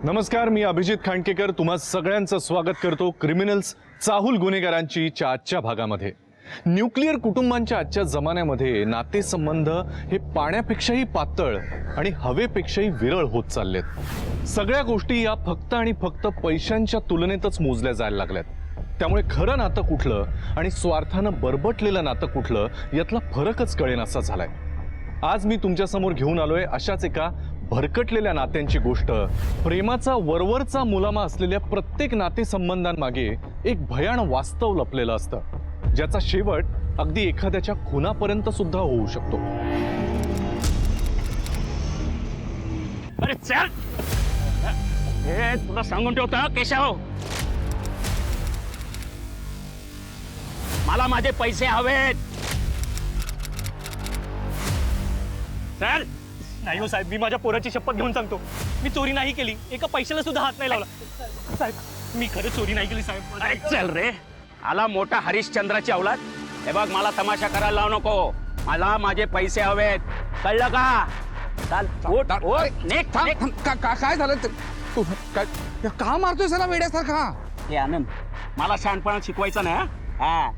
नमस्कार, मी अभिजित खांडकेकर तुम्हा सगळ्यांचं स्वागत करतो क्रिमिनल्स चाहूल गुन्हेगारांची आजच्या भागामध्ये। न्यूक्लिअर कुटुंबांच्या आजच्या जमान्यामध्ये नातेसंबंध हे पाण्यापेक्षाही पातळ आणि हवेपेक्षाही विरळ होत चाललेत। सगळ्या गोष्टी या फक्त आणि फक्त पैशांच्या तुलनेतच मोजल्या जायला लागल्यात। त्यामुळे खरं नातं कुठलं आणि स्वार्थानं बरबटलेलं नातं कुठलं यातला फरकच कळेनासा झालाय। आज मी तुमच्या समोर घेऊन आलोय अशाच एका भरकटलेल्या नात्यांची गोष्ट। प्रेमाचा वरवरचा मुलामा असलेल्या प्रत्येक नातेसंबंधांमागे एक भयान वास्तव लपलेलं असतं, ज्याचा शेवट अगदी एखाद्याच्या खुनापर्यंत सुद्धा होऊ शकतो। अरे चल, हे तुला सांगून ठेवतो केशव, मला माझे पैसे हवेत। चल। नाही हो साहेब, मी माझ्या पोराची शपथ घेऊन सांगतो, मी चोरी नाही केली, एका पैशाला सुद्धा हात नाही लावला। साहेब, मी खरं चोरी नाही केली साहेब। अरे चल रे, आला मोठा हरिश्चंद्राची औलाद। हे बघ, मला तमाशा करायला लावू नको, मला माझे पैसे हवेत, कळलं का? चल उठ उठ, निघ निघ। काय झालं? तू का मारतोय सला वेड्यासारखा? हे आनंद, मला शहाणपणा शिकवायचा ना। हा,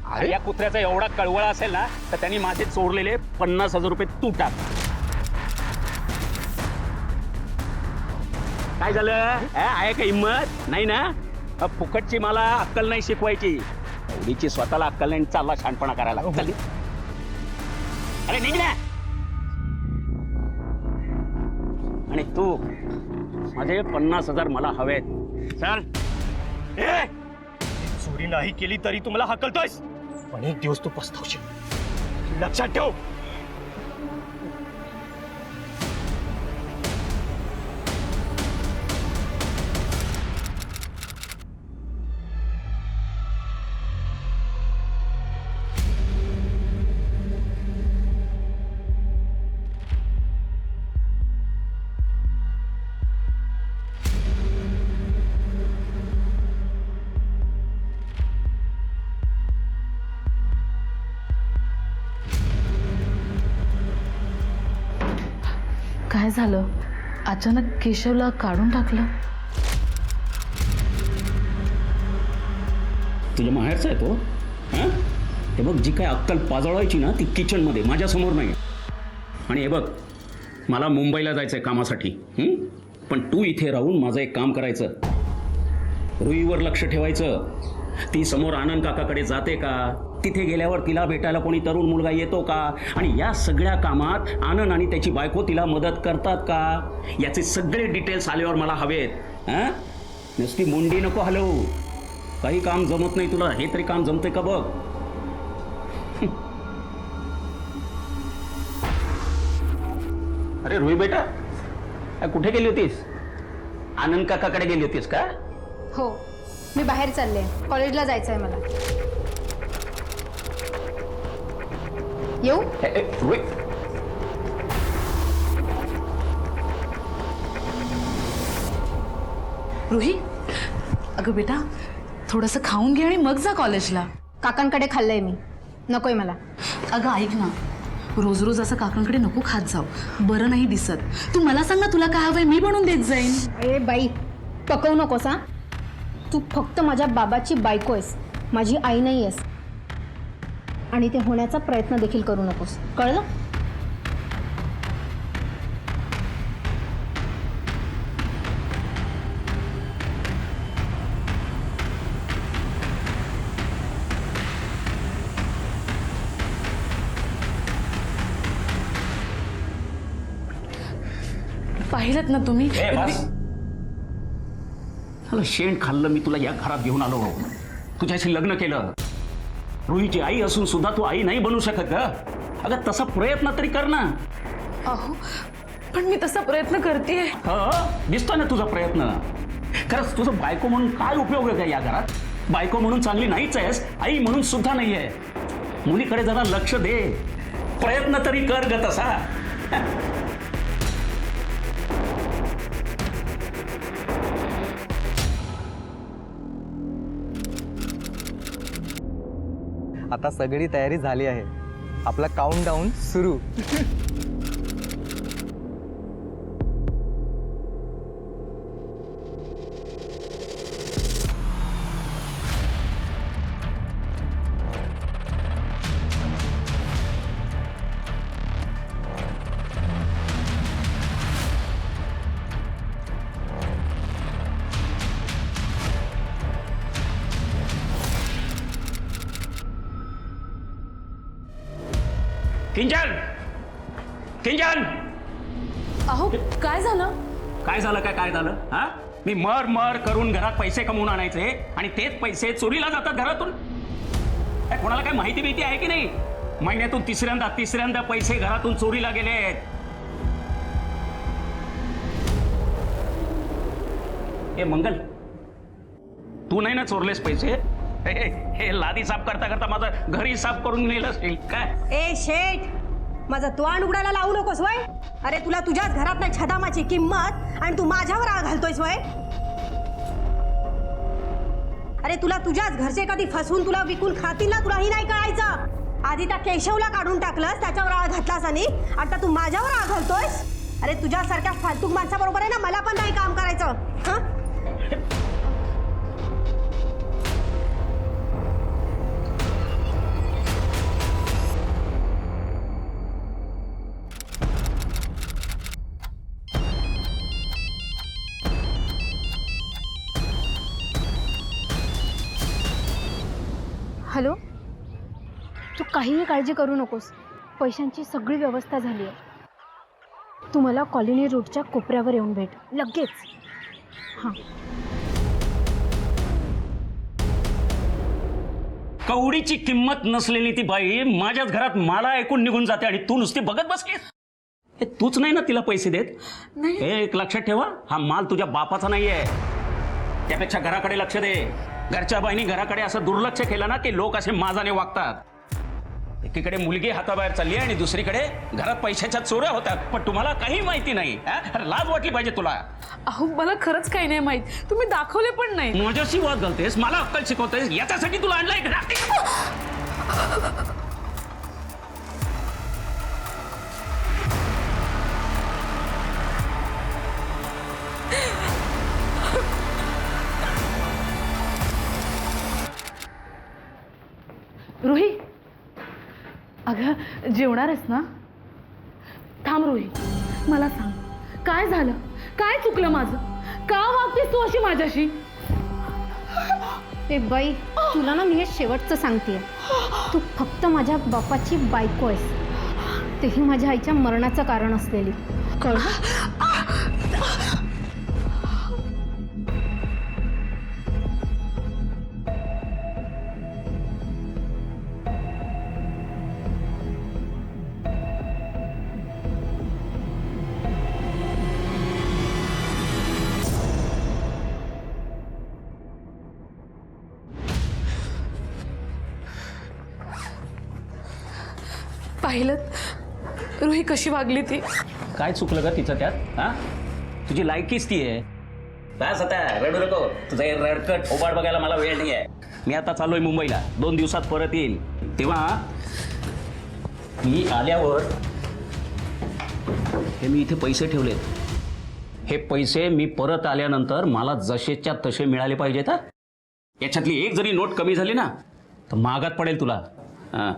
अरे या कुत्र्याचा एवढा कळवळा असेल ना, तर त्यांनी माझे चोरलेले 50,000 रुपये तू टाक। काय झालं? आहे का हिम्मत? नाही ना? फुकटची मला अक्कल नाही शिकवायची, एवढीची स्वतःला अक्कल नाही, चालला शहाणपणा करायला। चल अरे निघ ना। आणि तू, माझे 50,000 मला हवेत, चल। चोरी नाही केली तरी तुम्हाला हकलतोयस, पण एक दिवस तू पस्तावशील, लक्षात ठेव। काय झालं? अचानक केशवला काढून टाकलं? तुझ्या माहेरचा आहे तो? हां, हे बघ, जी काय अक्कल पाजळवायची ना ती किचनमध्ये, माझ्यासमोर नाही। आणि हे बघ, मला मुंबईला जायचं आहे कामासाठी, पण तू इथे राहून माझं एक काम करायचं, रुईवर लक्ष ठेवायचं। ती समोर आनंद काकाकडे जाते का? तिथे गेल्यावर तिला भेटायला कोणी तरुण मुलगा येतो का? आणि या सगळ्या कामात आनंद आणि त्याची बायको तिला मदत करतात का? याचे सगळे डिटेल्स आल्यावर मला हवेत। हां, नुसती मुंडी नको हलवू। काही काम जमत नाही तुला, हे तरी काम जमते का बघ। अरे रुई बेटा, कुठे गेली होतीस? आनंद काकाकडे गेली होतीस का? हो, मी बाहेर चालले, कॉलेजला जायचंय मला। येऊ? रुई, रुही, अगं बेटा, थोडंसं खाऊन घे आणि मग जा कॉलेजला। काकांकडे खाल्लंय मी, नकोय मला। अगं ऐक ना, रोज रोज असं काकांकडे नको खात जाऊ, बरं नाही दिसत। तू मला सांग ना, तुला काय हवंय, मी बनवून देत जाईन। ए बाई, पकवू नकोस हा। तू फक्त माझ्या बाबाची बायको आहेस, माझी आई नाही आहेस, आणि ते होण्याचा प्रयत्न देखील करू नकोस, कळलं? पाहिलत ना तुम्ही? शेण खाल्लं मी तुला या घरात घेऊन आलो, तुझ्याशी लग्न केलं। रुईची आई असून सुद्धा तू आई नाही बनू शकत का? अगं तसा प्रयत्न तरी कर ना। अहो, पण मी तसा प्रयत्न करतेय। दिसतोय ना तुझा प्रयत्न। खरंच तुझं बायको म्हणून काय उपयोग आहे का या घरात? बायको म्हणून चांगली नाहीच आहेस, आई म्हणून सुद्धा नाहीये। मुलीकडे जरा लक्ष दे, प्रयत्न तरी कर ग तसा। आता सगळी तयारी झाली आहे, आपला काउंटडाऊन सुरू। किंजल किंजल अहो काय झालं? काय झालं काय झालं हा? मी मर करून घरात पैसे कमवून आणायचे आणि तेच पैसे चोरीला जातात घरातून. काय कोणाला काय माहिती भीती आहे की नाही? महिन्यातून तिसऱ्यांदा पैसे घरातून चोरीला गेलेत. ए मंगल, तू नाही ना चोरलेस पैसे? हे लादी साफ करता करता माझं घरी साफ करून नेलं असेल काय? ए शेठ, माझा तोंड उघडायला लावू नकोस वय. अरे तुला तुझ्याच घरात नाही छदामाची किंमत आणि तू माझ्यावर आळ घालतोयस वय. अरे तुला तुझ्याच घरचे कधी फसवून तुला विकून खातील ना, तुलाही नाही कळायचं. आधी त्या केशवला काढून टाकलंस, त्याच्यावर आळ घातलास आणि आता तू माझ्यावर आळ घालतोयस. अरे तुझ्यासारख्या फालतूक माणसाबरोबर आहे ना मला पण नाही काम करायचं. हं? हॅलो, तू काहीही काळजी करू नकोस. पैशांची सगळी व्यवस्था झाली आहे. तू मला कॉलनी रोडच्या कोपऱ्यावर येऊन भेट लगेच. हां. कवडीची किंमत नसलेली ती बाई माझ्याच घरात मला ऐकून निघून जाते आणि तू नुसती बघत बसलीस. हे तूच नाही ना तिला पैसे देत? हे एक लक्षात ठेवा, हा माल तुझ्या बापाचा नाहीये. त्यापेक्षा घराकडे लक्ष दे. घरच्या बाईनी घराकडे असं दुर्लक्ष केलं ना की लोक असे माजाने वागतात. एकीकडे मुलगी हाताबाहेर चालली आणि दुसरीकडे घरात पैशाच्या चोऱ्या होतात, पण तुम्हाला काही माहिती नाही. अरे लाज वाटली पाहिजे तुला. अहो मला खरंच काही नाही माहित, तुम्ही दाखवले पण नाही. माझ्याशी वाद घालतेस, मला अक्कल शिकवतेस, याच्यासाठी तुला आणलाय घरात. रुही, अगं जेवणार आहेस ना? थांब रुही, मला सांग काय झालं, काय चुकलं माझं? का वागतेस तू अशी माझ्याशी? ए बाई, तुला ना मी हे शेवटचं सांगतेय. तू फक्त माझ्या बापाची बायको आहेस, तेही माझ्या आईच्या मरणाचं कारण असलेली. कळलं? पाहिलं रुही कशी वागली ती? काय चुकलं का तिचं त्यात? हा, तुझी लायकीच ती आहे. बस आता रडू नको. तुझा हे रडकट ओबाड बघायला मला वेळ नाही आहे. मी आता चाललोय मुंबईला, 2 दिवसात परत येईल. तेव्हा मी आल्यावर हे मी इथे पैसे ठेवलेत. हे पैसे मी परत आल्यानंतर मला जसेच्या तसे मिळाले पाहिजेत. हा, याच्यातली एक जरी नोट कमी झाली ना तर मागात पडेल तुला. हा,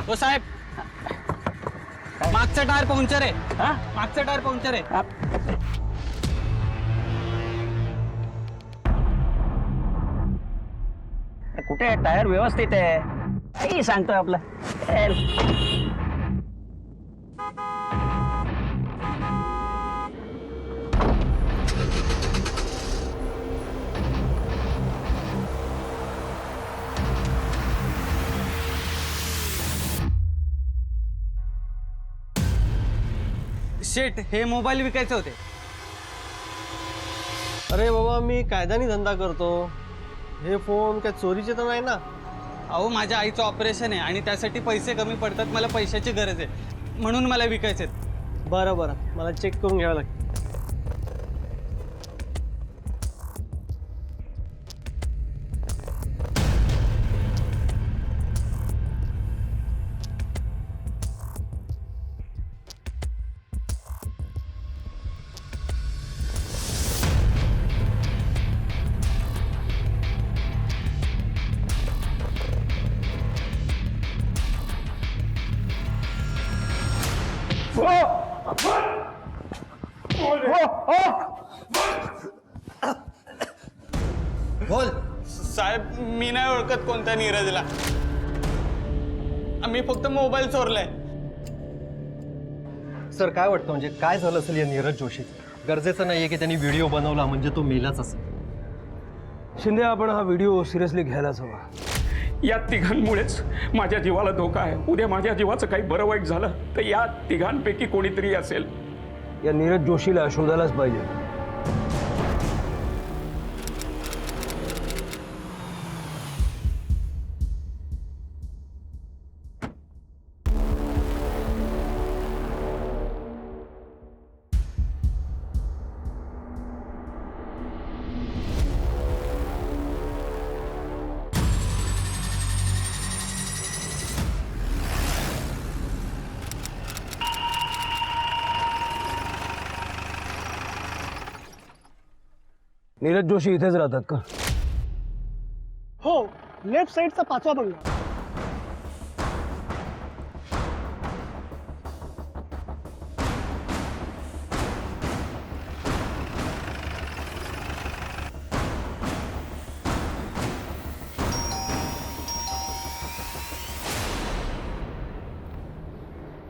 हो साहेब, मागचा टायर पंक्चर आहे. हा? मागचा टायर पंक्चर आहे. कुठे आहे टायर? व्यवस्थित आहे. काही सांगतो आपला. शेट, हे मोबाईल विकायचे होते. अरे बाबा, मी कायद्याने धंदा करतो. हे फोन काय चोरीचे तर नाही ना? अहो माझ्या आईचं ऑपरेशन आहे आणि त्यासाठी पैसे कमी पडतात. मला पैशाची गरज आहे म्हणून मला विकायचे. बरं बरं, मला चेक करून घ्यावं लागेल. बोल. साहेब मी नाही ओळखत कोणत्या नीरजला. मी फक्त मोबाईल चोरलाय. सर काय वाटतं म्हणजे काय झालं असेल या नीरज जोशीचं? गरजेचं नाहीये की त्यांनी व्हिडिओ बनवला म्हणजे तो मेलाच असेल. शिंदे, आपण हा व्हिडिओ सिरियसली घ्यायलाच हवा. या तिघांमुळेच माझ्या जीवाला धोका आहे. उद्या माझ्या जीवाचं काही बरं वाईट झालं तर या तिघांपैकी कोणीतरी असेल. या नीरज जोशीला शोधायलाच पाहिजे. नीरज जोशी इथेच राहतात का? हो, लेफ्ट साईडचा 5वा बंगला.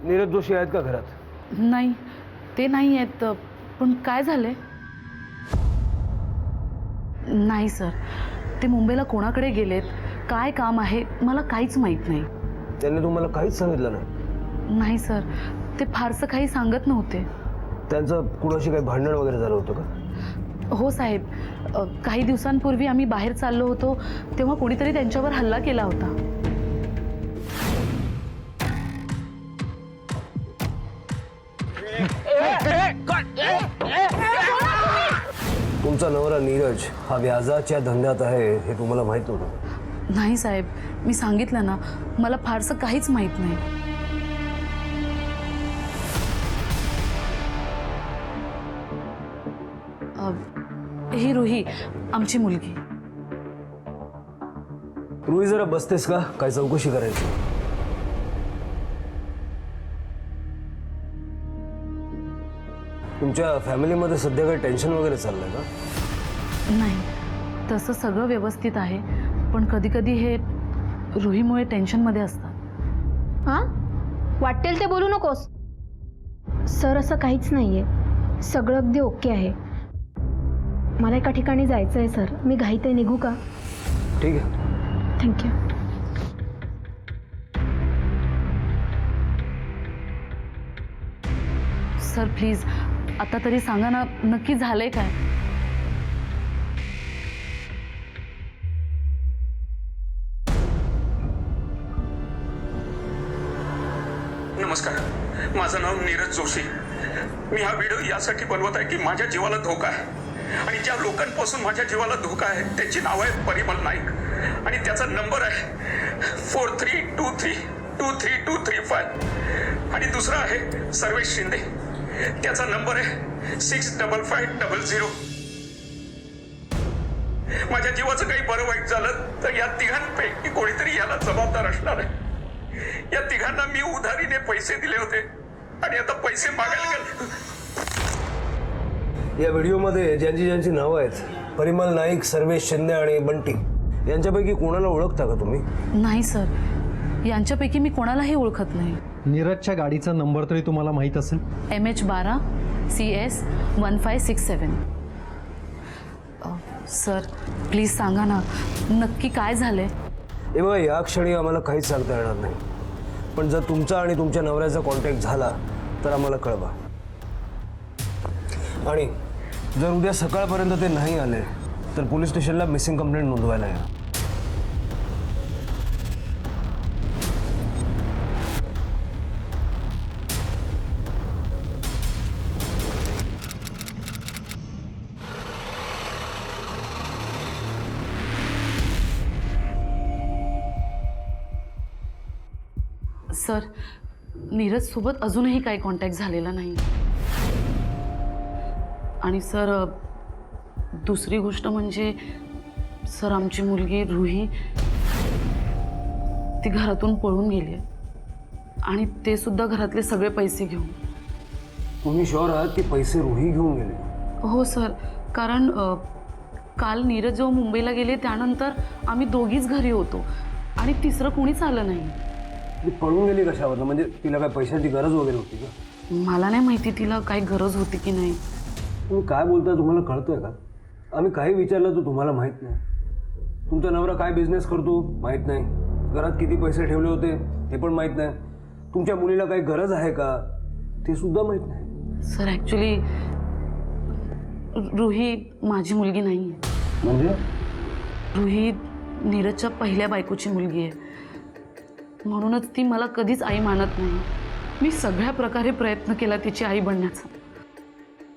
नीरज जोशी आहेत का घरात? नाही, ते नाही आहेत. पण काय झालंय? नाही सर, ते मुंबईला कोणाकडे गेलेत, काय काम आहे मला काहीच माहीत नाही. त्यांनी तुम्हाला काहीच सांगितलं नाही? नाही सर, ते फारसं काही सांगत नव्हते. त्यांचं कुणाशी काही भांडण वगैरे झालं होतं का? हो साहेब, काही दिवसांपूर्वी आम्ही बाहेर चाललो होतो तेव्हा कोणीतरी त्यांच्यावर हल्ला केला होता. तुमचा नवरा नीरज हा व्याजाच्या धंद्यात आहे हे तुम्हाला माहित नव्हतं? नाही साहेब, मी सांगितलं ना, मला फारसं काहीच माहीत नाही. ही रुही आमची मुलगी. रुही जरा बसतेस का? काय चौकशी करायची. तुमच्या फॅमिलीमध्ये सध्या काही टेन्शन वगैरे चाललंय का? नाही, तसं सगळं व्यवस्थित आहे, पण कधी कधी हे रुहीमुळे टेन्शनमध्ये असतात. हां, वाटेल ते बोलू नकोस. सर, असं काहीच नाही आहे. सगळं अगदी ओके आहे. मला एका ठिकाणी जायचं आहे सर. मी घाईत आहे, निघू का? ठीक आहे. थँक्यू. सर प्लीज, आता तरी सांगा ना, नक्की झालंय काय? नमस्कार, माझं नाव नीरज जोशी. मी हा व्हिडिओ यासाठी बनवत आहे की माझ्या जीवाला धोका आहे आणि ज्या लोकांपासून माझ्या जीवाला धोका आहे त्यांची नाव आहे परिमल नाईक आणि त्याचा नंबर आहे 43232335 आणि दुसरा आहे सर्वेश शिंदे. त्याचा नंबर आहे 65500. माझ्या जीवाचं काही बरं वाईट झालं तर या तिघांपैकी कोणीतरी याला जबाबदार असणार आहे. या तिघांना मी उधारीने पैसे दिले होते आणि आता पैसे मागायला गेले. या व्हिडिओमध्ये ज्यांची नावं आहेत, परिमल नाईक, सर्वेश शिंदे आणि बंटी, यांच्यापैकी कोणाला ओळखता का तुम्ही? नाही सर, यांच्यापैकी मी कोणालाही ओळखत नाही. नीरजच्या गाडीचा नंबर तरी तुम्हाला माहित असेल? MH12 CS 1567. सर प्लीज सांगा ना, नक्की काय झालंय? हे बघा, या क्षणी आम्हाला काहीच सांगता येणार नाही, पण जर तुमचा आणि तुमच्या नवऱ्याचा कॉन्टॅक्ट झाला तर आम्हाला कळवा. आणि जर उद्या सकाळपर्यंत ते नाही आले तर पोलीस स्टेशनला मिसिंग कंप्लेंट नोंदवायला या. सर, नीरज सोबत अजूनही काही कॉन्टॅक्ट झालेला नाही. आणि सर, दुसरी गोष्ट म्हणजे सर, आमची मुलगी रुही ती घरातून पळून गेली आणि ते सुद्धा घरातले सगळे पैसे घेऊन. तुम्ही शुअर आहात की पैसे रुही घेऊन गेले? हो सर, कारण काल नीरज जेव्हा मुंबईला गेले त्यानंतर आम्ही दोघीच घरी होतो आणि तिसरं कोणीच आलं नाही. ती पळून गेली कशावर? म्हणजे तिला काय पैशांची गरज वगैरे होती का? मला नाही माहिती तिला काही गरज होती की नाही. तुम्ही काय बोलताय तुम्हाला कळतंय का? आम्ही काही विचारलं तर तुम्हाला माहीत नाही. तुमचा नवरा काय बिझनेस करतो माहीत नाही. घरात किती पैसे ठेवले होते हे पण माहीत नाही. तुमच्या मुलीला काही गरज आहे का ते सुद्धा माहीत नाही. सर ॲक्च्युली रुही माझी मुलगी नाही आहे. म्हणजे रुही नीरजच्या पहिल्या बायकोची मुलगी आहे. म्हणूनच ती मला कधीच आई मानत नाही. मी सगळ्या प्रकारे प्रयत्न केला तिची आई बनण्याचा.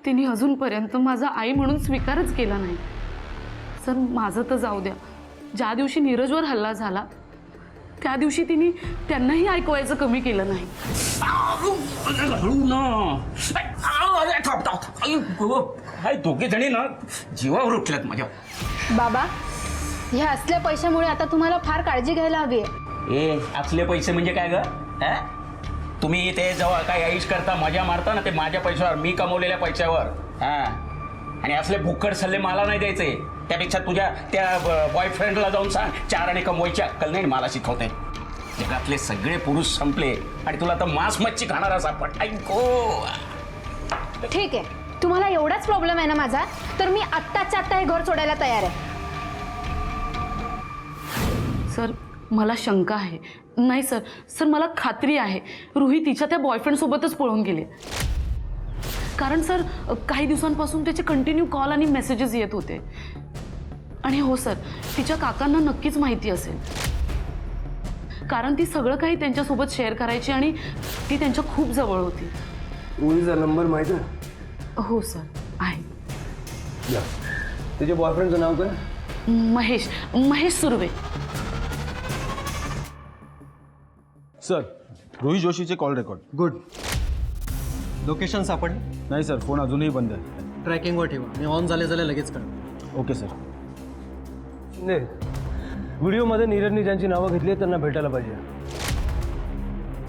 तिने अजूनपर्यंत माझा आई म्हणून स्वीकारच केला नाही. सर माझं तर जाऊ द्या, ज्या दिवशी नीरजवर हल्ला झाला त्या दिवशी तिने त्यांनाही ऐकवायचं कमी केलं नाही. दोघे जणी ना जीवावर उठल्यात माझ्या. बाबा, ह्या असल्या पैशामुळे आता तुम्हाला फार काळजी घ्यायला हवी आहे. ए असले पैसे म्हणजे काय ग? तुम्ही ते जेव्हा काय ऐश करता मजा मारता ना ते माझ्या पैशावर, मी कमवलेल्या पैशावर. आणि असले भुक्कड सल्ले मला नाही द्यायचे. त्यापेक्षा तुझ्या त्या बॉयफ्रेंडला जाऊन सांग 4 आणे कमवायची अक्कल नाही मला शिकवते. जगातले सगळे पुरुष संपले आणि तुला तर मांस मच्छी खाणारा सापड. ऐको ठीक आहे, तुम्हाला एवढाच प्रॉब्लेम आहे ना माझा, तर मी आत्ताच्या आत्ता हे घर सोडायला तयार आहे. सर मला शंका आहे. नाही सर, सर मला खात्री आहे रुही तिच्या त्या बॉयफ्रेंडसोबतच पळून गेली. कारण सर काही दिवसांपासून त्याचे कंटिन्यू कॉल आणि मेसेजेस येत होते. आणि हो सर, तिच्या काकांना नक्कीच माहिती असेल, कारण ती सगळं काही त्यांच्यासोबत शेअर करायची आणि ती त्यांच्या खूप जवळ होती. रुहीचा नंबर माहिती आहे? हो सर आहे. या तिच्या बॉयफ्रेंडचं नाव काय? महेश सुर्वे. सर, रोहित जोशीचे कॉल रेकॉर्ड. गुड. लोकेशन सापडलं? नाही सर, फोन अजूनही बंद आहे. ट्रॅकिंगवर ठेवा आणि ऑन झाले लगेच कळवा. Okay sir. नाही, व्हिडिओमध्ये नीरजनी ज्यांची नावं घेतली आहेत त्यांना भेटायला पाहिजे.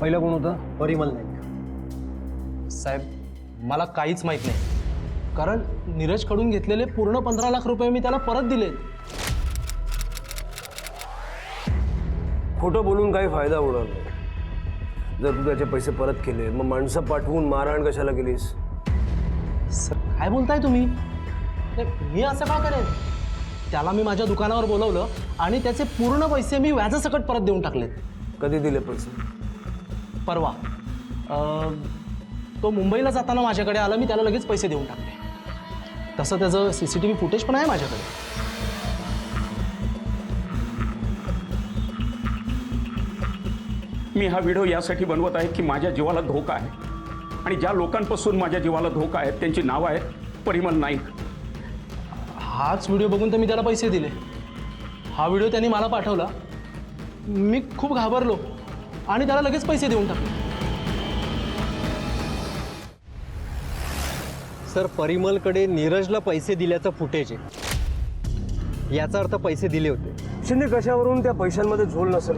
पहिला कोण होता? परिमल नाईक. साहेब मला काहीच माहित नाही, कारण नीरजकडून घेतलेले पूर्ण 15 लाख रुपये मी त्याला परत दिले. खोटं बोलून काही फायदा होणार नाही. जर तू त्याचे पैसे परत केले मग माणसं पाठवून मारहाण कशाला केलीस? सर काय बोलताय तुम्ही? नाही, मी असं काय करेन? त्याला मी माझ्या दुकानावर बोलवलं आणि त्याचे पूर्ण पैसे मी व्याजासकट परत देऊन टाकलेत. कधी दिले पैसे? परवा. तो मुंबईला जाताना माझ्याकडे आला, मी त्याला लगेच पैसे देऊन टाकले. तसं त्याचं CCTV फुटेज पण आहे माझ्याकडे. मी हा व्हिडिओ यासाठी बनवत आहे की माझ्या जीवाला धोका आहे आणि ज्या लोकांपासून माझ्या जीवाला धोका आहे त्यांची नावं आहेत परिमल नाईक. हाच व्हिडिओ बघून तर मी त्याला पैसे दिले. हा व्हिडिओ त्यांनी मला पाठवला, मी खूप घाबरलो आणि त्याला लगेच पैसे देऊन टाकले. सर, परिमलकडे नीरजला पैसे दिल्याचं फुटेज आहे. याचा अर्थ पैसे दिले होते. शिंदे, कशावरून त्या पैशांमध्ये झोल नसेल?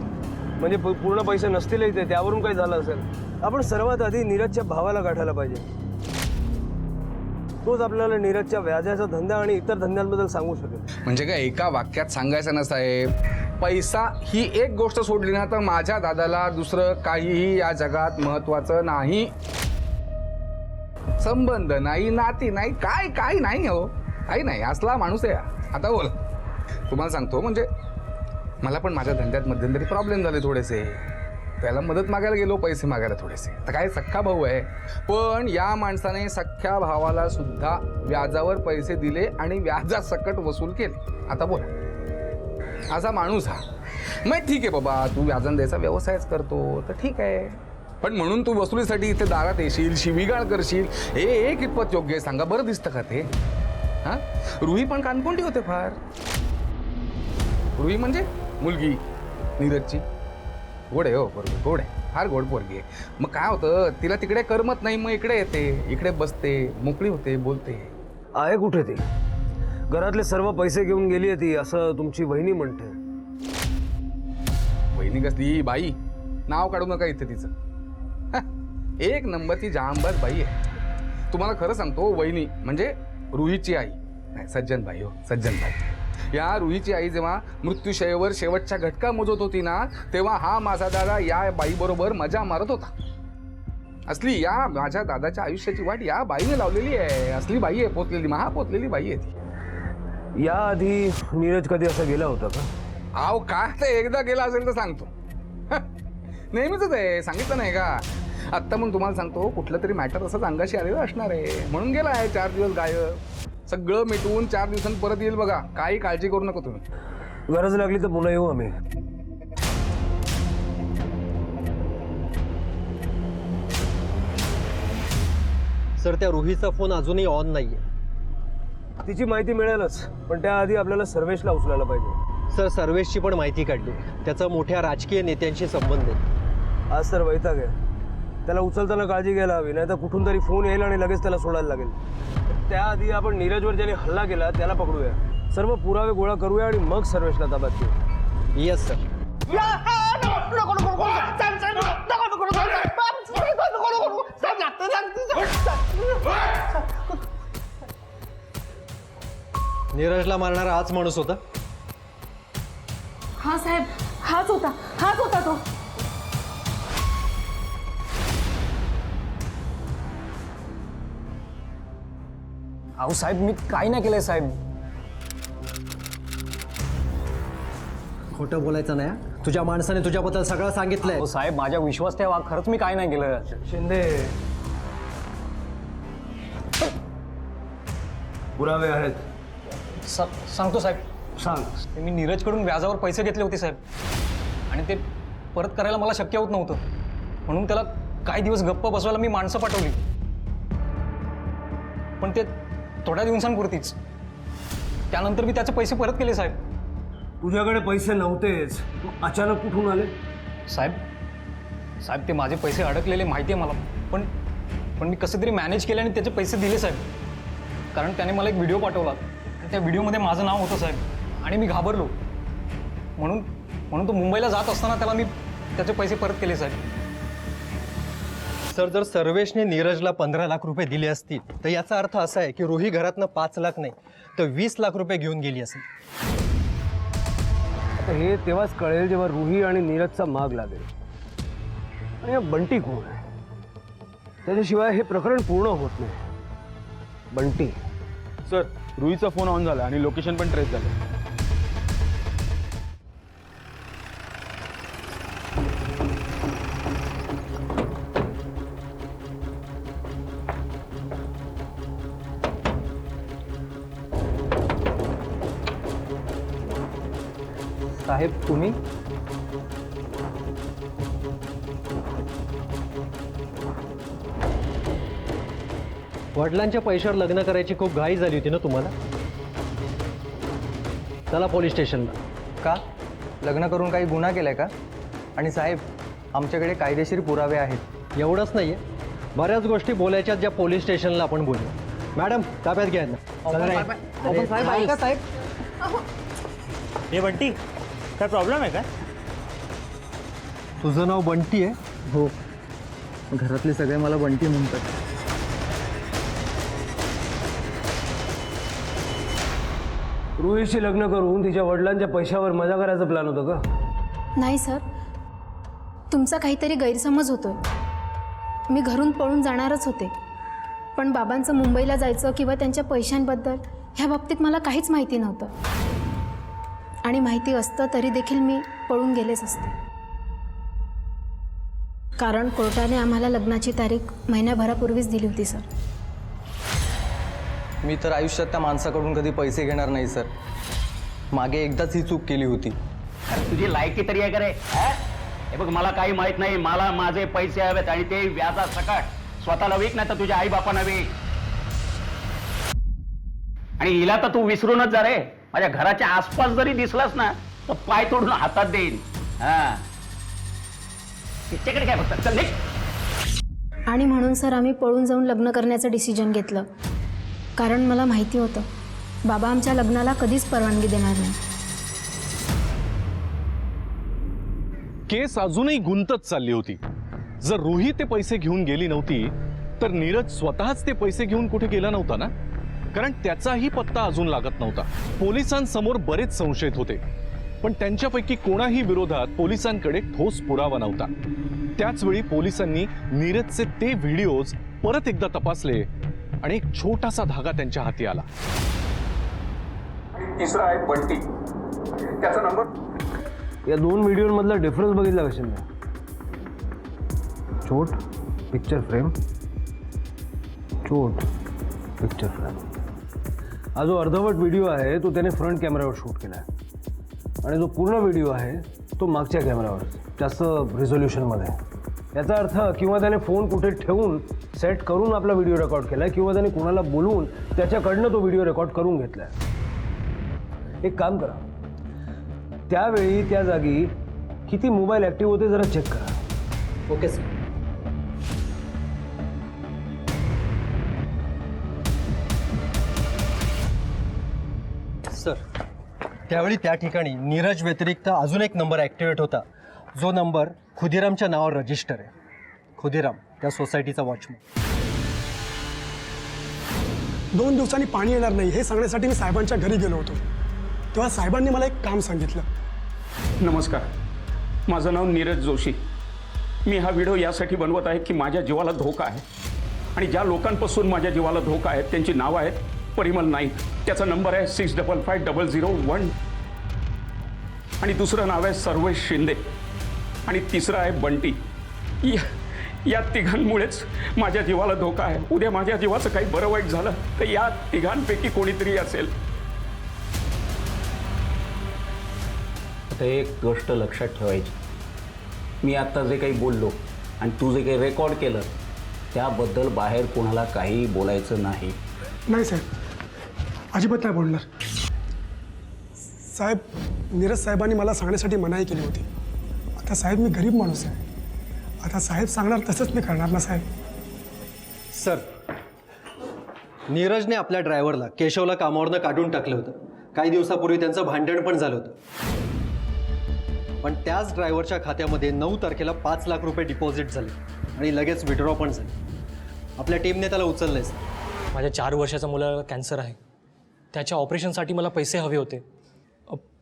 म्हणजे पूर्ण पैसे नसतीलही ते, त्यावरून काही झालं असेल. आपण सर्वात आधी नीरजच्या भावाला गाठायला पाहिजे. तोच आपल्याला नीरजच्या व्याजाचा धंदा आणि इतर धंद्यांबद्दल सांगू शकेल. म्हणजे काय एका वाक्यात सांगायचं ना साहेब, पैसा ही एक गोष्ट सोडली ना तर माझ्या दादाला दुसरं काहीही या जगात महत्वाचं नाही. संबंध नाही, नाती नाही, काय नाही हो, काही नाही. असला माणूस आहे. आता बोल, तुम्हाला सांगतो, म्हणजे मला पण माझ्या धंद्यात मध्यंतरी प्रॉब्लेम झाले थोडेसे. त्याला मदत मागायला गेलो, पैसे मागायला थोडेसे. तर काय सख्खा भाऊ आहे, पण या माणसाने सख्ख्या भावाला सुद्धा व्याजावर पैसे दिले आणि व्याजासकट वसूल केले. आता बोल, असा माणूस हा. मग ठीक आहे बाबा, तू व्याजान द्यायचा व्यवसायच करतो तर ठीक आहे, पण म्हणून तू वसुलीसाठी इथे दारात येशील, शिवीगाळ करशील, हे कितपत योग्य आहे सांगा बरं? दिसतं का ते? हां, रुही पण कानकोंडी होते फार. रुही म्हणजे मुलगी नीरजची. गोड आहे हो पोरगी, गोड आहे, फार गोड पोरगी आहे. मग काय होतं, तिला तिकडे करमत नाही, मग इकडे येते, इकडे बसते, मोकळी होते, बोलते. आहे कुठे ती? घरातले सर्व पैसे घेऊन गेली आहे ती, असं तुमची वहिनी म्हणते. वहिनी कसली बाई, नाव काढू नका इथे तिचं. एक नंबरची जांबाज बाई आहे. तुम्हाला खरं सांगतो, वहिनी म्हणजे रुहीची आई, नाही सज्जनबाई, हो सज्जनबाई, या रुहीची आई जेव्हा मृत्यूशयेवर शेवटच्या घटका मोजत होती ना, तेव्हा हा माझा दादा या बाईबरोबर मजा मारत होता. असली या माझ्या दादाच्या आयुष्याची वाट या बाईने लावलेली आहे. असली बाई आहे, पोचलेली, महापोचलेली बाई आहे ती. याआधी नीरज कधी असा गेला होता का? आव काय ते एकदा गेला असेल तर सांगतो. नेहमीच आहे, सांगितलं नाही का? आत्ता मग तुम्हाला सांगतो, कुठलं तरी मॅटर असंच अंगाशी आलेलं असणार आहे म्हणून गेला आहे. 4 दिवस गायब, सगळं मिटवून 4 दिवसांनी परत येईल बघा. काही काळजी करू नका तुम्ही. गरज लागली तर पुन्हा येऊ आम्ही. सर त्या रुहीचा फोन अजूनही ऑन नाहीये. तिची माहिती मिळेलच, पण त्याआधी आपल्याला सर्वेशला उचलायला पाहिजे. सर सर्वेशची पण माहिती काढली. त्याचा मोठ्या राजकीय नेत्यांशी संबंध आहे. आज तर वैताग आहे. त्याला उचलताना काळजी घ्यायला हवी, नाही तर कुठून तरी फोन येईल आणि लगेच त्याला सोडायला लागेल. त्याआधी आपण नीरजवर ज्याने हल्ला केला त्याला पकडूया, सर्व पुरावे गोळा करूया आणि मग सर्वेशला ताब्यात घेऊ. Yes sir. नीरजला मारणारा हाच माणूस होता. हा साहेब, हाच होता तो. अहो साहेब, मी काही नाही केलंय साहेब. खोटं बोलायचं नाही. तुझ्या माणसाने तुझ्याबद्दल सगळं सांगितलंय. हो साहेब, माझ्या विश्वास ठेवा, खरंच मी काही नाही केलं. शिंदे, पुरावे आहेत. सांगतो साहेब. सांग. मी नीरजकडून व्याजावर पैसे घेतले होते साहेब, आणि ते परत करायला मला शक्य होत नव्हतं, म्हणून त्याला काही दिवस गप्प बसवायला मी माणसं पाठवली, पण ते थोड्या दिवसांपुरतीच. त्यानंतर मी त्याचे पैसे परत केले साहेब. तुझ्याकडे पैसे नव्हतेच, अचानक कुठून आले? साहेब ते माझे पैसे अडकलेले माहिती आहे मला, पण मी कसं तरी मॅनेज केले आणि त्याचे पैसे दिले साहेब. कारण त्याने मला एक व्हिडिओ पाठवला आणि त्या व्हिडिओमध्ये माझं नाव होतं साहेब, आणि मी घाबरलो, म्हणून तो मुंबईला जात असताना त्याला मी त्याचे पैसे परत केले साहेब. सर जर सर्वेशने नीरजला 15 लाख रुपये दिले असतील तर याचा अर्थ असा आहे की रुही घरातनं 5 लाख नाही तर 20 लाख रुपये घेऊन गेली असेल. आता हे तेव्हाच कळेल जेव्हा रुही आणि नीरजचा माग लागेल. आणि हा बंटी कोण आहे? त्याच्याशिवाय हे प्रकरण पूर्ण होत नाही. बंटी. सर रुईचा फोन ऑन झाला आणि लोकेशन पण ट्रेस झालं. साहेब तुम्ही? वडिलांच्या पैशावर लग्न करायची खूप घाई झाली होती ना तुम्हाला? चला पोलीस स्टेशनला. का? लग्न करून काही गुन्हा केलाय का? आणि साहेब, आमच्याकडे कायदेशीर पुरावे आहेत. एवढंच नाही आहे, बऱ्याच गोष्टी बोलायच्यात ज्या पोलीस स्टेशनला आपण बोलू. मॅडम ताब्यात घ्या ना. साहेब ऐका साहेब. हे बंटी, काय प्रॉब्लेम आहे का? तुझं नाव बंटी आहे? हो, घरातले सगळे मला बंटी म्हणतात. रुहीशी लग्न करून तिच्या वडिलांच्या पैशावर मजा करायचा प्लॅन होता का? नाही सर, तुमचा काहीतरी गैरसमज होतोय. मी घरून पळून जाणारच होते, पण बाबांचं मुंबईला जायचं किंवा त्यांच्या पैशांबद्दल ह्या बाबतीत मला काहीच माहिती नव्हतं. आणि माहिती असतं तरी देखील मी पळून गेलेच असते, कारण कोर्टाने आम्हाला लग्नाची तारीख महिन्याभरापूर्वीच दिली होती सर. मी तर आयुष्यात त्या माणसाकडून कधी पैसे घेणार नाही सर. मागे एकदाच ही चूक केली होती. तुझी लायकी तरी आहे का रे? हे बघ, मला काही माहित नाही. मला माझे पैसे हवेत आणि ते व्याजा सकट. स्वतःला विक, नाही तर तुझ्या आई बापांना विक. आणि हिला तर तू विसरूनच जा रे. माझ्या घराच्या आसपास जरी दिसलास ना तर पाय तोडून हातात देईन. हा, तिच्याकडे काय फक्त चल निघ. आणि म्हणून सर आम्ही पळून जाऊन लग्न करण्याचं डिसिजन घेतलं, कारण मला माहिती होतं बाबा आमच्या लग्नाला कधीच परवानगी देणार नाही. केस अजूनही गुंतत चालली होती. जर रुही ते पैसे घेऊन गेली नव्हती तर नीरज स्वतःच ते पैसे घेऊन कुठे गेला नव्हता ना, कारण त्याचाही पत्ता अजून लागत नव्हता. पोलिसांसमोर बरेच संशयित होते, पण त्यांच्यापैकी कोणाही विरोधात पोलिसांकडे ठोस पुरावा नव्हता. त्याच वेळी पोलिसांनी नीरजचे ते व्हिडिओज परत एकदा तपासले आणि एक छोटासा धागा त्यांच्या हाती आला. तिसरा आहे बंटी, त्याचा नंबर. या दोन व्हिडिओमधला डिफरन्स बघितला कशाने? चोट पिक्चर फ्रेम, चोट पिक्चर फ्रेम. हा जो अर्धवट व्हिडिओ आहे तो त्याने फ्रंट कॅमेरावर शूट केला आहे आणि जो पूर्ण व्हिडिओ आहे तो मागच्या कॅमेरावर, जास्त रिझोल्युशनमध्ये. याचा अर्थ किंवा त्याने फोन कुठे ठेवून सेट करून आपला व्हिडिओ रेकॉर्ड केला आहे किंवा त्याने कोणाला बोलवून त्याच्याकडनं तो व्हिडिओ रेकॉर्ड करून घेतला आहे. एक काम करा, त्यावेळी त्या जागी किती मोबाईल ॲक्टिव्ह होते जरा चेक करा. Okay sir. सर, त्यावेळी त्या ठिकाणी नीरज व्यतिरिक्त अजून एक नंबर ॲक्टिवेट होता, जो नंबर खुदिरामच्या नावावर रजिस्टर आहे. खुदिराम त्या सोसायटीचा वॉचमन. 2 दिवसांनी पाणी येणार नाही हे सांगण्यासाठी मी साहेबांच्या घरी गेलो होतो. तेव्हा साहेबांनी मला एक काम सांगितलं. नमस्कार, माझं नाव नीरज जोशी. मी हा व्हिडिओ यासाठी बनवत आहे की माझ्या जीवाला धोका आहे आणि ज्या लोकांपासून माझ्या जीवाला धोका आहे त्यांची नावं आहेत परिमल नाईक, त्याचा नंबर आहे 655001, आणि दुसरं नाव आहे सर्वेश शिंदे, आणि तिसरं आहे बंटी. या तिघांमुळेच माझ्या जीवाला धोका आहे. उद्या माझ्या जीवाचं काही बरं वाईट झालं तर या तिघांपैकी कोणीतरी असेल. आता एक गोष्ट लक्षात ठेवायची, मी आत्ता जे काही बोललो आणि तू जे काही रेकॉर्ड केलं त्याबद्दल बाहेर कोणाला काही बोलायचं नाही. नाही साहेब, अजिबात नाही बोलणार. साहेब, नीरज साहेबांनी मला सांगण्यासाठी मनाई केली होती. आता साहेब, मी गरीब माणूस आहे. आता साहेब सांगणार तसंच मी करणार ना साहेब. सर, नीरजने आपल्या ड्रायव्हरला केशवला कामावरनं काढून टाकलं होतं. काही दिवसापूर्वी त्यांचं भांडण पण झालं होतं, पण त्याच ड्रायव्हरच्या खात्यामध्ये 9 तारखेला 5 लाख रुपये डिपॉझिट झाले आणि लगेच विड्रॉ पण झाले. आपल्या टीमने त्याला उचललंय सर. माझ्या 4 वर्षाच्या मुलाला कॅन्सर आहे. त्याच्या ऑपरेशनसाठी मला पैसे हवे होते.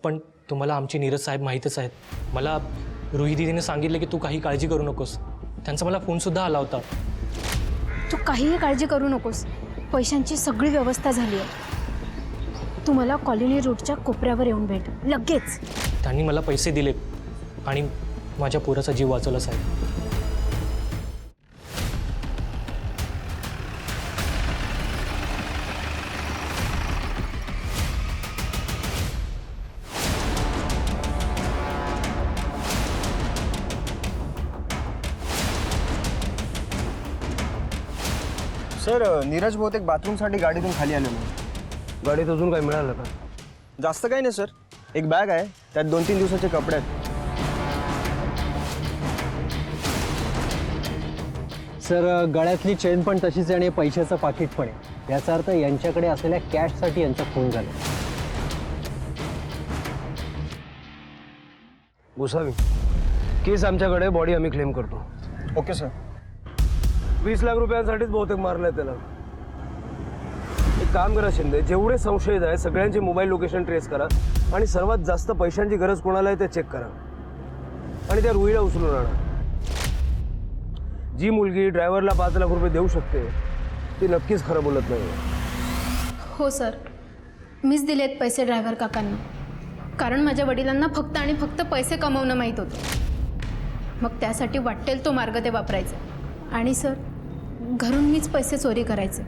पण तुम्हाला आमचे नीरज साहेब माहीतच आहेत. मला रुही दीदीने सांगितलं की तू काही काळजी करू नकोस. त्यांचा मला फोनसुद्धा आला होता. तू काहीही काळजी करू नकोस, पैशांची सगळी व्यवस्था झाली आहे. तू मला कॉलनी रोडच्या कोपऱ्यावर येऊन भेट लगेच. त्यांनी मला पैसे दिले आणि माझ्या पोराचा जीव वाचवला साहेब. सर, नीरज बहुतेक बाथरूमसाठी गाडीतून खाली आलेलो. गाडीत अजून काय मिळालं का? जास्त काही नाही सर, एक बॅग आहे, त्यात 2-3 दिवसाचे कपडे आहेत. सर, गळ्यातली चेन पण तशीच आहे आणि पैशाचं पाकिट पण आहे. याचा अर्थ यांच्याकडे असलेल्या कॅशसाठी यांचा खून झाला. गोसावी, केस आमच्याकडे, बॉडी आम्ही क्लेम करतो. Okay sir. 20 लाख रुपयांसाठीच बहुतेक मारलंय त्याला. एक काम करा शिंदे, जेवढे संशयित आहे सगळ्यांचे मोबाईल लोकेशन ट्रेस करा आणि सर्वात जास्त पैशांची गरज कोणाला आहे ते चेक करा आणि त्या रुईला उचलून आणा. जी मुलगी ड्रायव्हरला 5 लाख रुपये देऊ शकते ती नक्कीच खरं बोलत नाही. हो सर, मीच दिलेत पैसे ड्रायव्हर काकांना, कारण माझ्या वडिलांना फक्त आणि फक्त पैसे कमवणं माहीत होतं. मग त्यासाठी वाटेल तो मार्ग ते वापरायचे. आणि सर, घरून मीच पैसे चोरी करायचे.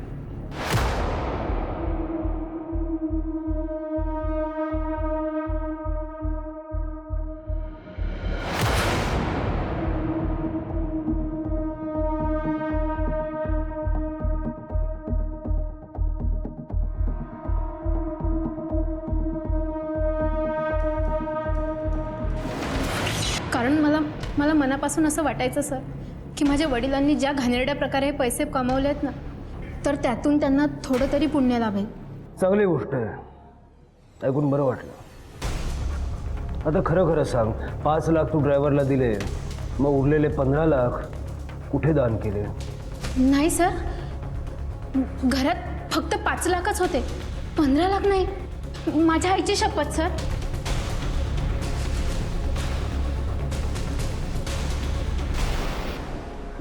कारण मला मनापासून असं वाटायचं सर की माझ्या वडिलांनी ज्या घाणेरड्या प्रकारे हे पैसे कमवले आहेत ना, तर त्यातून त्यांना थोडं तरी पुण्य लाभेल. चांगली गोष्ट आहे, ऐकून बरं वाटलं. आता खरं खरं सांग, 5 लाख तू ड्रायव्हरला दिले, मग उरलेले 15 लाख कुठे दान केले? नाही सर, घरात फक्त 5 लाखच होते, 15 लाख नाही. माझ्या आईची शपथ सर.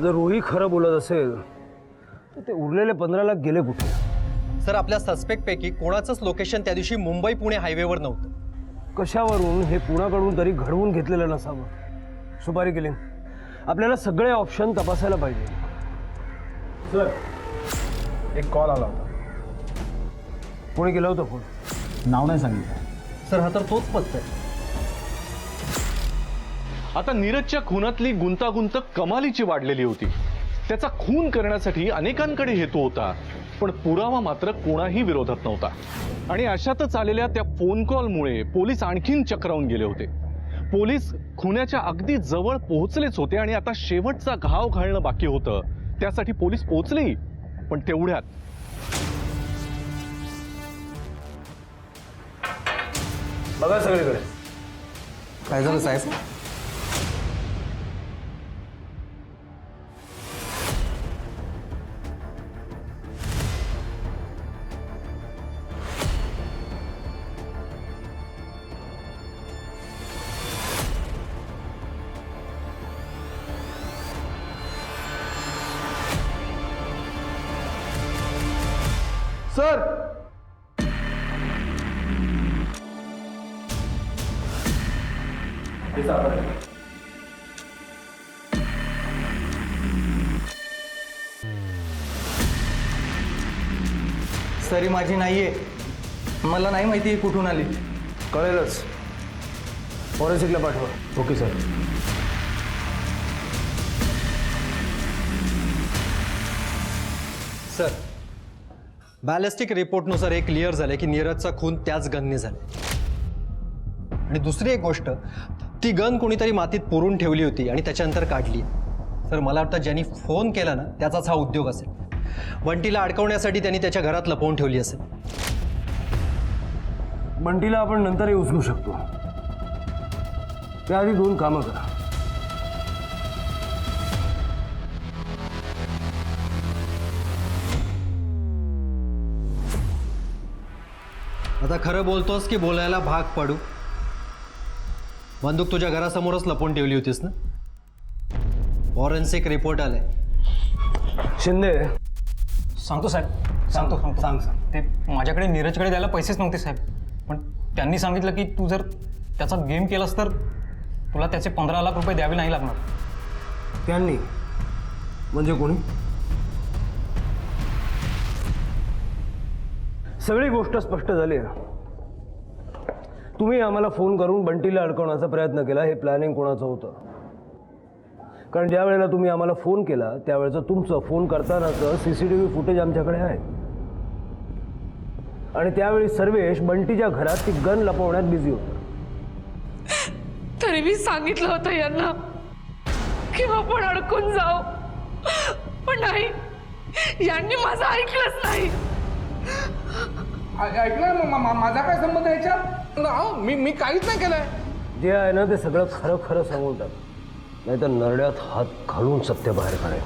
जर रोही खरं बोलत असेल तर ते उरलेले 15 लाख गेले कुठे? सर, आपल्या सस्पेक्टपैकी कोणाचंच लोकेशन त्या दिवशी मुंबई पुणे हायवेवर नव्हतं. कशावरून हे कुणाकडून तरी घडवून घेतलेलं नसावं. सुपारी केली. आपल्याला सगळे ऑप्शन तपासायला पाहिजे. सर, एक कॉल आला होता. कोणी केला होता फोन? नाव नाही सांगितलं. सर, हा तर तोच पत्ता आहे. आता नीरजच्या खुनातली गुंतागुंत कमालीची वाढलेली होती. त्याचा खून करण्यासाठी अनेकांकडे हेतू होता, पण पुरावा मात्र कोणाही विरोधात नव्हता. आणि अशातच आलेल्या त्या फोन कॉलमुळे पोलीस आणखीन चक्रावून गेले होते. पोलीस खुन्याच्या अगदी जवळ पोहोचलेच होते आणि आता शेवटचा घाव घालणं बाकी होतं. त्यासाठी पोलीस पोहोचलेही, पण तेवढ्यात बघा सगळीकडे. काय झालं साहेब? सर, सर, ही माझी नाहीये. मला नाही माहिती ही कुठून आली. कळेलच. फॉरेन्सिकला पाठवा. Okay sir. सर, बॅलिस्टिक रिपोर्टनुसार हे क्लिअर झालं की नीरजचा खून त्याच गनने झाला. आणि दुसरी एक गोष्ट, ती गन कोणीतरी मातीत पुरून ठेवली होती आणि त्याच्यानंतर काढली. सर, मला वाटतं ज्यांनी फोन केला ना त्याचाच हा उद्योग असेल. बंटीला अडकवण्यासाठी त्यांनी त्याच्या घरात लपवून ठेवली असेल. बंटीला आपण नंतरही उचलू शकतो. त्याआधी 2 कामं करा. आता खरं बोलतोस की बोलायला भाग पडू? बंदूक तुझ्या घरासमोरच लपवून ठेवली होतीस ना? फॉरेन्सिक रिपोर्ट आलाय. शिंदे, सांगतो साहेब, सांग. ते माझ्याकडे नीरजकडे द्यायला पैसेच नव्हते साहेब, पण त्यांनी सांगितलं की तू जर त्याचा गेम केलास तर तुला त्याचे 15 लाख रुपये द्यावे नाही लागणार. त्यांनी म्हणजे कोणी? सगळी गोष्ट स्पष्ट झाली आहे. तुम्ही आम्हाला फोन करून बंटीला अडकवण्याचा प्रयत्न केला. हे प्लॅनिंग कोणाचं होतं? कारण ज्या वेळेला तुम्ही आम्हाला फोन केला त्यावेळेचं तुमचं फोन करतानाचं CCTV फुटेज आमच्याकडे आहे. आणि त्यावेळी सर्वेश बंटीच्या घरात ती गन लपवण्यात बिझी होता. तरी मी सांगितलं होतं यांना की आपण अडकून जाऊ, पण नाही, यांनी माझं ऐकलंच नाही. ऐकलं माझा काय संबंध याच्यात? मी काहीच नाही केलंय. जे आहे ना ते सगळं खरं खरं सांगून टाक, नाही तर नरड्यात हात घालून सत्य बाहेर काढेल.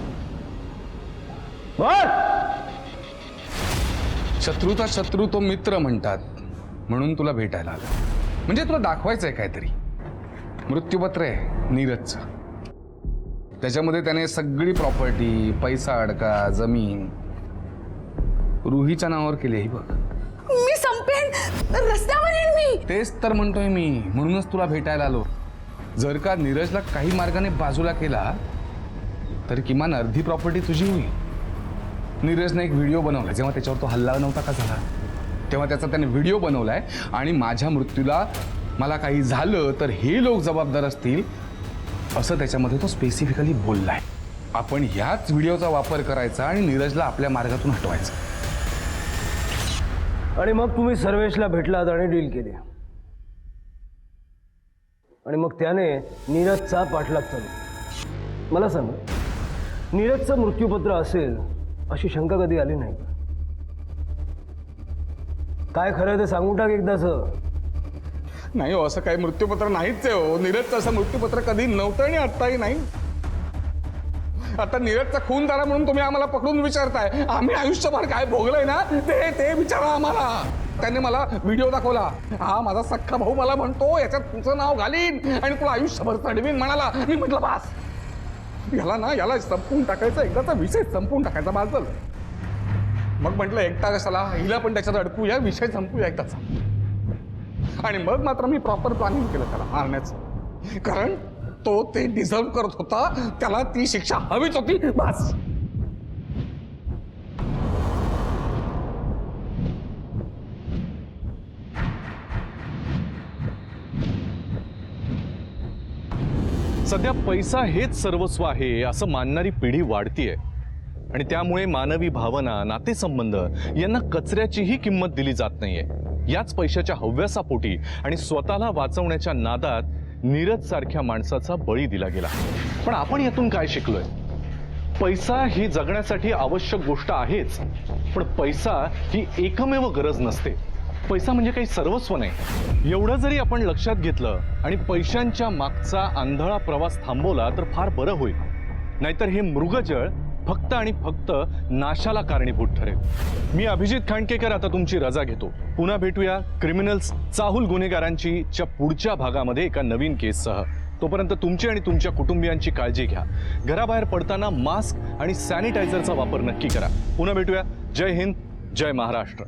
शत्रूचा शत्रू तो मित्र म्हणतात, म्हणून तुला भेटायला आलं. म्हणजे तुला दाखवायचंय काहीतरी. मृत्यूपत्र आहे नीरजचं. त्याच्यामध्ये त्याने सगळी प्रॉपर्टी, पैसा अडका, जमीन रुहीच्या नावावर केली. ही बघ. मी संपेन, रस्त्यावर येईन मी. तेच तर म्हणतोय मी, म्हणूनच तुला भेटायला आलो. जर का नीरजला काही मार्गाने बाजूला केला तर किमान अर्धी प्रॉपर्टी तुझी होईल. नीरजने एक व्हिडिओ बनवला, जेव्हा त्याच्यावर तो हल्ला नव्हता का झाला, तेव्हा त्याचा त्याने व्हिडिओ बनवलाय. आणि माझ्या मृत्यूला मला काही झालं तर हे लोक जबाबदार असतील असं त्याच्यामध्ये तो स्पेसिफिकली बोललाय. आपण ह्याच व्हिडिओचा वापर करायचा आणि नीरजला आपल्या मार्गातून हटवायचं. आणि मग तुम्ही सर्वेशला भेटलात आणि डील केली. आणि मग त्याने नीरजचा पाठलाग चालू. मला सांगा, नीरजचं मृत्यूपत्र असेल अशी शंका कधी आली नाही? काय खरं ते सांगून टाक एकदाचं. नाही हो, असं काही मृत्यूपत्र नाहीच आहे हो. नीरजचं असं मृत्यूपत्र कधी नव्हतं आणि आत्ताही नाही. आता नीरजचा खून झाला म्हणून तुम्ही आम्हाला पकडून विचारताय. आम्ही आयुष्यभर काय भोगलंय ना ते विचारा आम्हाला. त्याने मला व्हिडिओ दाखवला. हा माझा सख्खा भाऊ मला म्हणतो याच्यात तुझं नाव घालीन आणि तुला आयुष्यभर चढवीन म्हणाला. मी म्हटलं बास, याला संपवून टाकायचं, एकदाचा विषय संपवून टाकायचा बाजल. मग म्हटलं एकटा कशाला, हिला पण त्याच्यात अडकूया, विषय संपूया एकदाचा. आणि मग मात्र मी प्रॉपर प्लॅनिंग केलं त्याला मारण्याचं, कारण तो ते डिझर्व करत होता, त्याला ती शिक्षा हवीच होती बस. सध्या पैसा हेच सर्वस्व आहे असं मानणारी पिढी वाढतीये आणि त्यामुळे मानवी भावना, नातेसंबंध यांना कचऱ्याचीही किंमत दिली जात नाहीये. याच पैशाच्या हव्यासापोटी आणि स्वतःला वाचवण्याच्या नादात नीरज सारख्या माणसाचा बळी दिला गेला. पण आपण यातून काय शिकलोय? पैसा ही जगण्यासाठी आवश्यक गोष्ट आहेच, पण पैसा ही एकमेव गरज नसते. पैसा म्हणजे काही सर्वस्व नाही. एवढं जरी आपण लक्षात घेतलं आणि पैशांच्या मागचा आंधळा प्रवास थांबवला तर फार बरं होईल. नाहीतर हे मृगजळ फक्त आणि फक्त नाशाला कारणीभूत ठरेल. मी अभिजित खांडकेकर आता तुमची रजा घेतो. पुन्हा भेटूया क्रिमिनल्स चाहूल गुन्हेगारांची च्या पुढच्या भागामध्ये एका नवीन केससह. तोपर्यंत तुमची आणि तुमच्या कुटुंबियांची काळजी घ्या. घराबाहेर पडताना मास्क आणि सॅनिटायझरचा वापर नक्की करा. पुन्हा भेटूया. जय हिंद, जय महाराष्ट्र.